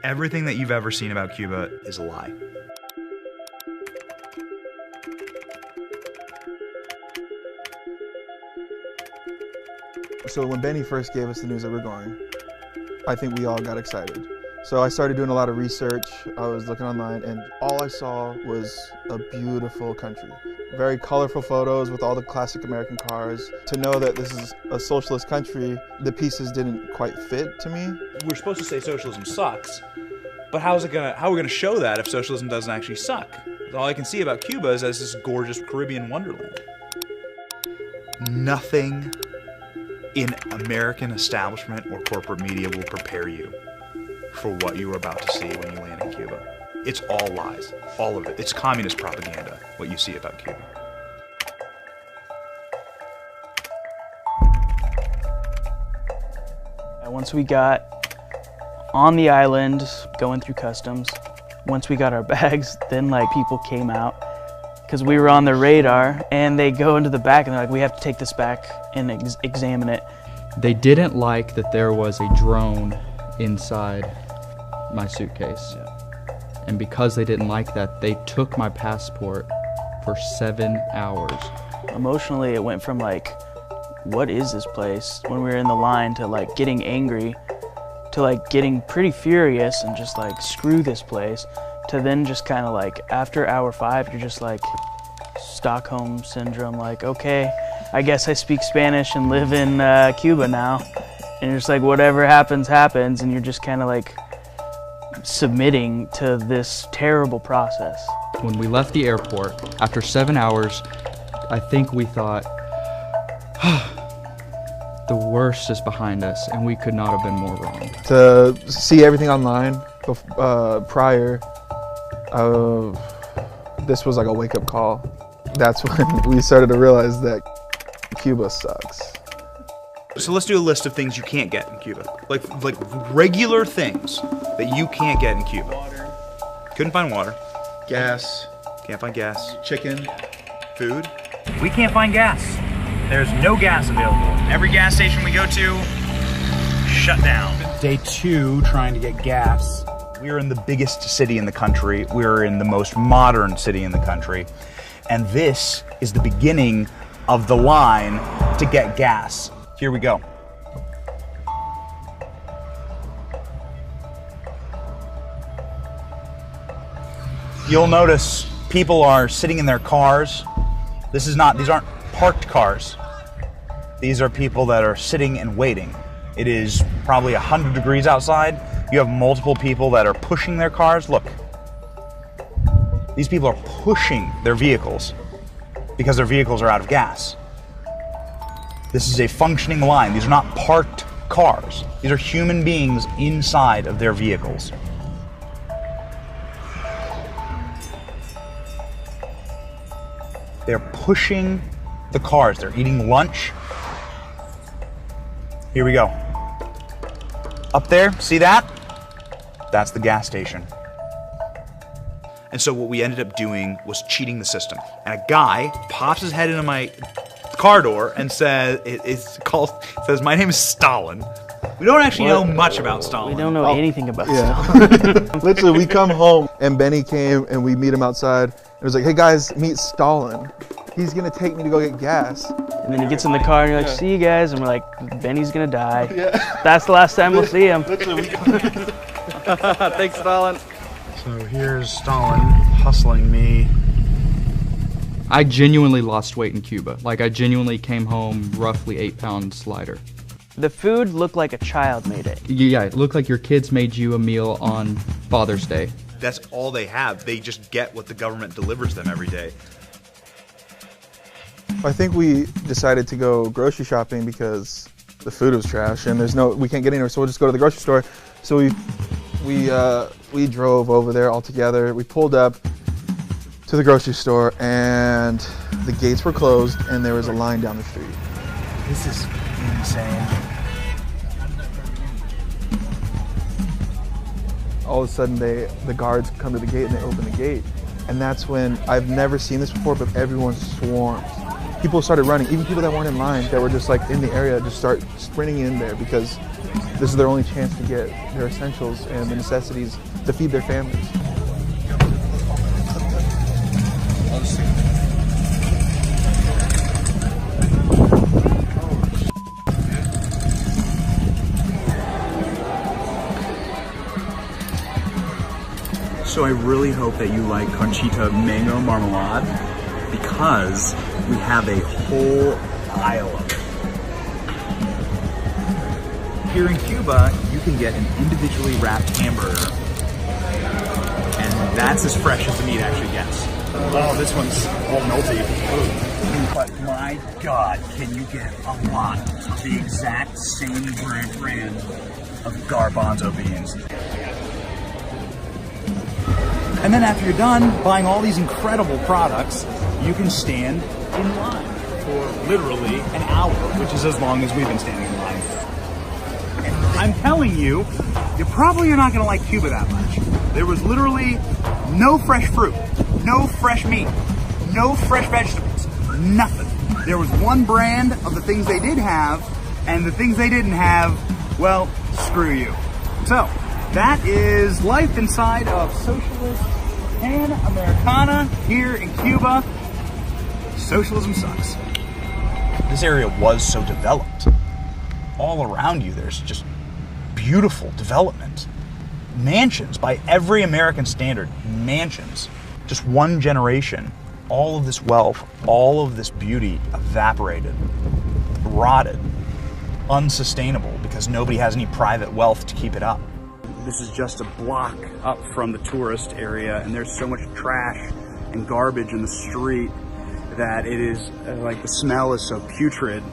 Everything that you've ever seen about Cuba is a lie. So when Benny first gave us the news that we're going, I think we all got excited. So I started doing a lot of research. I was looking online, and all I saw was a beautiful country. Very colorful photos with all the classic American cars. To know that this is a socialist country, the pieces didn't quite fit to me. We're supposed to say socialism sucks, but how are we gonna show that if socialism doesn't actually suck? All I can see about Cuba is as this gorgeous Caribbean wonderland. Nothing in American establishment or corporate media will prepare you for what you are about to see when you land in Cuba. It's all lies, all of it. It's communist propaganda, what you see about Cuba. Once we got on the island, going through customs, once we got our bags, then like people came out because we were on their radar, and they go into the back and they're like, we have to take this back and examine it. They didn't like that there was a drone inside my suitcase. Yeah. And because they didn't like that, they took my passport for 7 hours. Emotionally, it went from like, what is this place, when we were in the line, to like getting angry, to like getting pretty furious and just like, screw this place, to then just kind of like, after hour 5, you're just like, Stockholm syndrome, like, okay, I guess I speak Spanish and live in Cuba now. And you're just like, whatever happens, happens, and you're just kind of like submitting to this terrible process. When we left the airport, after 7 hours, I think we thought, the worst is behind us, and we could not have been more wrong. To see everything online prior, this was like a wake-up call. That's when we started to realize that Cuba sucks. So let's do a list of things you can't get in Cuba. Like regular things that you can't get in Cuba. Water. Couldn't find water. Gas. Can't find gas. Chicken. Food. We can't find gas. There's no gas available. Every gas station we go to, shut down. Day 2, trying to get gas. We're in the biggest city in the country. We're in the most modern city in the country. And this is the beginning of the line to get gas. Here we go. You'll notice people are sitting in their cars. These aren't parked cars. These are people that are sitting and waiting. It is probably 100 degrees outside. You have multiple people that are pushing their cars. Look, these people are pushing their vehicles because their vehicles are out of gas. This is a functioning line. These are not parked cars. These are human beings inside of their vehicles. They're pushing the cars. They're eating lunch. Here we go. Up there, see that? That's the gas station. And so what we ended up doing was cheating the system. And a guy pops his head into my car door and says, says, my name is Stalin. We don't actually know much about Stalin. We don't know anything about Stalin. Literally, we come home and Benny came and we meet him outside. It was like, hey guys, meet Stalin. He's gonna take me to go get gas. And then he gets in the car and you're like, see you guys, and we're like, Benny's gonna die. Yeah. That's the last time we'll see him. Thanks, Stalin. So here's Stalin hustling me. I genuinely lost weight in Cuba. Like, I genuinely came home roughly 8 pounds lighter. The food looked like a child made it. Yeah, it looked like your kids made you a meal on Father's Day. That's all they have. They just get what the government delivers them every day. I think we decided to go grocery shopping because the food was trash and we can't get anywhere, so we'll just go to the grocery store. So we drove over there all together. We pulled up to the grocery store and the gates were closed and there was a line down the street. This is insane. All of a sudden the guards come to the gate and they open the gate. And that's when, I've never seen this before, but everyone swarms. people started running. Even people that weren't in line, that were just like in the area, just start sprinting in there because this is their only chance to get their essentials and the necessities to feed their families. So I really hope that you like Conchita mango marmalade because we have a whole aisle of it. Here in Cuba, you can get an individually wrapped hamburger, and that's as fresh as the meat actually gets. Oh, this one's all melty. Ooh. But my God, can you get a lot of the exact same brand of garbanzo beans? And then after you're done buying all these incredible products, you can stand in line for literally an hour, which is as long as we've been standing in line. And I'm telling you, you probably are not going to like Cuba that much. There was literally no fresh fruit, no fresh meat, no fresh vegetables, nothing. There was one brand of the things they did have, and the things they didn't have, well, screw you. So, that is life inside of socialist Pan-Americana here in Cuba. Socialism sucks. This area was so developed. All around you, there's just beautiful development. Mansions, by every American standard, mansions. Just one generation, all of this wealth, all of this beauty evaporated, rotted, unsustainable because nobody has any private wealth to keep it up. This is just a block up from the tourist area, and there's so much trash and garbage in the street that it is like the smell is so putrid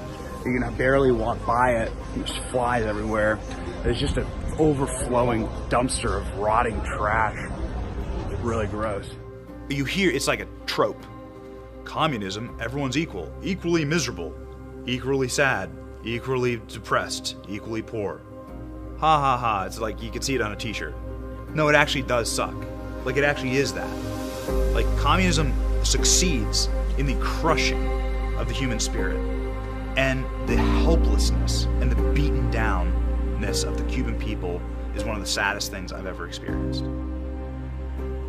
you can barely walk by it. There's flies everywhere. There's just an overflowing dumpster of rotting trash. Really gross. You hear it's like a trope. Communism, everyone's equal, equally miserable, equally sad, equally depressed, equally poor. Ha ha ha, it's like you can see it on a t-shirt. No, it actually does suck. Like it actually is that. Like communism succeeds in the crushing of the human spirit and the helplessness and the beaten downness of the Cuban people is one of the saddest things I've ever experienced.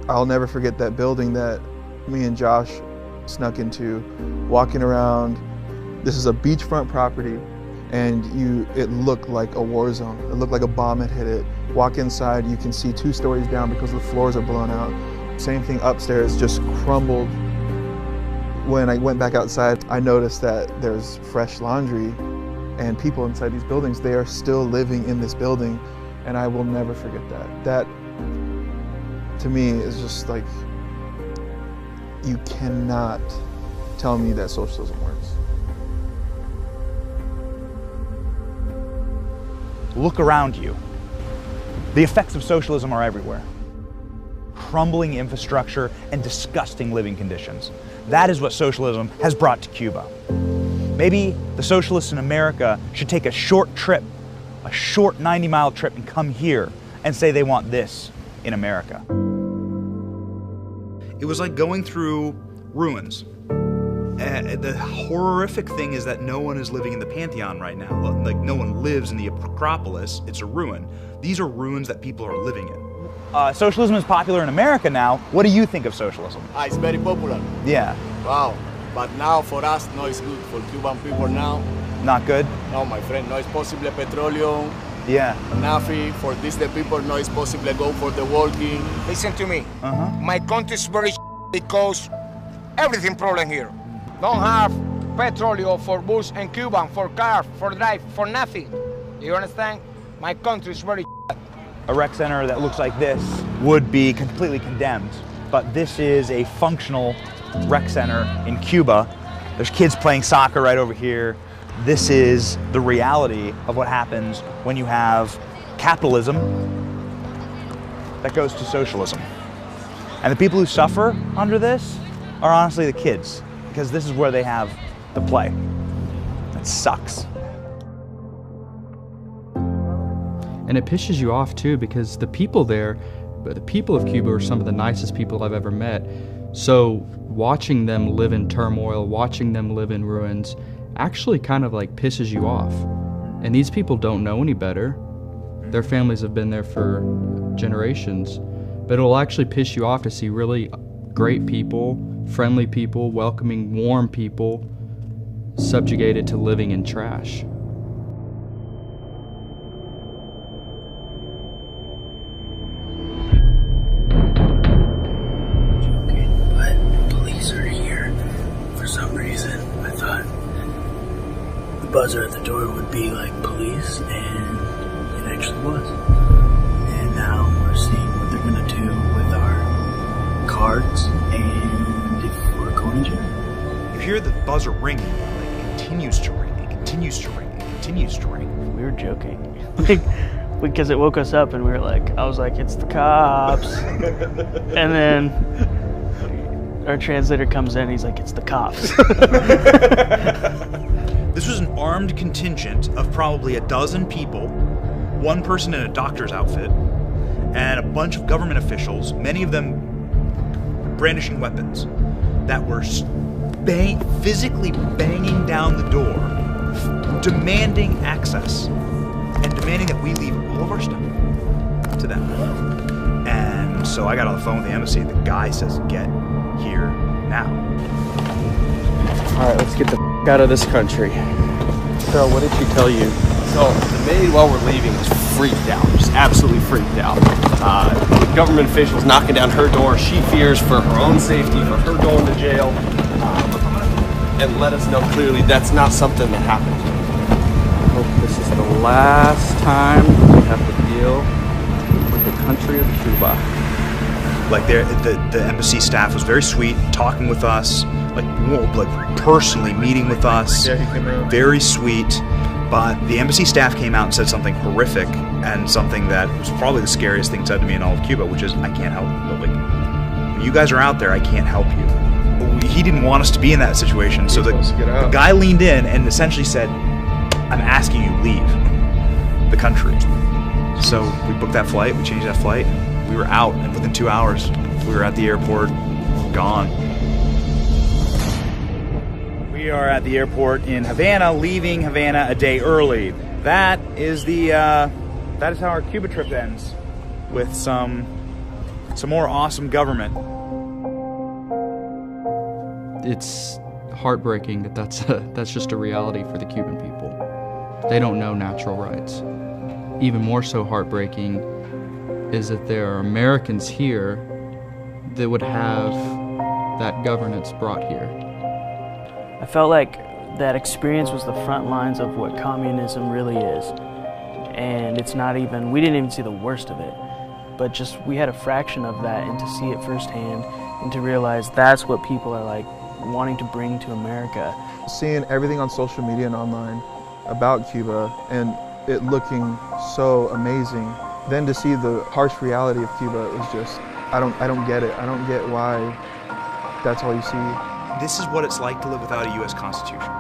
I'll never forget that building that me and Josh snuck into, walking around. This is a beachfront property, and it looked like a war zone. It looked like a bomb had hit it. Walk inside, you can see 2 stories down because the floors are blown out. Same thing upstairs, just crumbled. When I went back outside, I noticed that there's fresh laundry and people inside these buildings. They are still living in this building, and I will never forget that. That, to me, is just like, you cannot tell me that socialism works. Look around you. The effects of socialism are everywhere. Crumbling infrastructure and disgusting living conditions. That is what socialism has brought to Cuba. Maybe the socialists in America should take a short trip, a short 90-mile trip, and come here and say they want this in America. It was like going through ruins. The horrific thing is that no one is living in the Pantheon right now. Like, no one lives in the Acropolis. It's a ruin. These are ruins that people are living in. Socialism is popular in America now. What do you think of socialism? It's very popular. Yeah. Wow. But now for us, no, it's good. For Cuban people now. Not good? No, my friend, no, it's possible petroleum. Yeah. Nothing. For this, the people, no, it's possible go for the working. Listen to me. My country is very because everything problem here. Don't have petroleum for bus and Cuban, for car, for drive, for nothing. You understand? My country is very A rec center that looks like this would be completely condemned, but this is a functional rec center in Cuba. There's kids playing soccer right over here. This is the reality of what happens when you have capitalism that goes to socialism. And the people who suffer under this are honestly the kids, because this is where they have the play. It sucks. And it pisses you off too, because the people there, the people of Cuba are some of the nicest people I've ever met. So watching them live in turmoil, watching them live in ruins, actually kind of like pisses you off. And these people don't know any better. Their families have been there for generations. But it'll actually piss you off to see really great people, friendly people, welcoming, warm people, subjugated to living in trash. Buzzer at the door would be like police, and it actually was. And now we're seeing what they're gonna do with our cards, and if we're going to jail. You hear the buzzer ringing, like it continues to ring, it continues to ring, it continues to ring. We were joking, like, because it woke us up, and we were like, I was like, it's the cops, and then our translator comes in, he's like, it's the cops. This was an armed contingent of probably a dozen people, one person in a doctor's outfit, and a bunch of government officials, many of them brandishing weapons, that were physically banging down the door, demanding access, and demanding that we leave all of our stuff to them. And so I got on the phone with the embassy. The guy says, get here now. All right, let's get the out of this country. So what did she tell you? So the maid, while we're leaving, was freaked out, just absolutely freaked out. Government officials knocking down her door. She fears for her own safety, for her going to jail, and let us know clearly that's not something that happened. I hope this is the last time we have to deal with the country of Cuba. Like the embassy staff was very sweet, talking with us, like personally meeting with us. Yeah, he came out. Very sweet. But the embassy staff came out and said something horrific, and something that was probably the scariest thing said to me in all of Cuba, which is, I can't help you. Like, when you guys are out there, I can't help you. He didn't want us to be in that situation, so the guy leaned in and essentially said, I'm asking you to leave the country. So we booked that flight, we changed that flight, we were out, and within 2 hours, we were at the airport, gone. We are at the airport in Havana, leaving Havana a day early. That is how our Cuba trip ends, with some more awesome government. It's heartbreaking that that's just a reality for the Cuban people. They don't know natural rights. Even more so heartbreaking is that there are Americans here that would have that governance brought here. I felt like that experience was the front lines of what communism really is. And it's not even, we didn't even see the worst of it, but just we had a fraction of that, and to see it firsthand and to realize that's what people are like wanting to bring to America. Seeing everything on social media and online about Cuba and it looking so amazing, then to see the harsh reality of Cuba is just, I don't get it. I don't get why that's all you see. This is what it's like to live without a U.S. Constitution.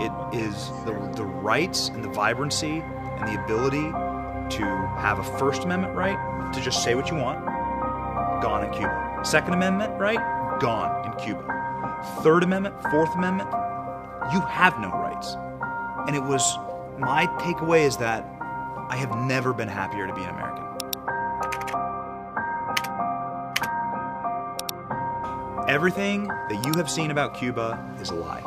It is the rights and the vibrancy and the ability to have a First Amendment right to just say what you want, gone in Cuba. Second Amendment right, gone in Cuba. Third Amendment, Fourth Amendment, you have no rights. And it was, my takeaway is that I have never been happier to be an American. Everything that you have seen about Cuba is a lie.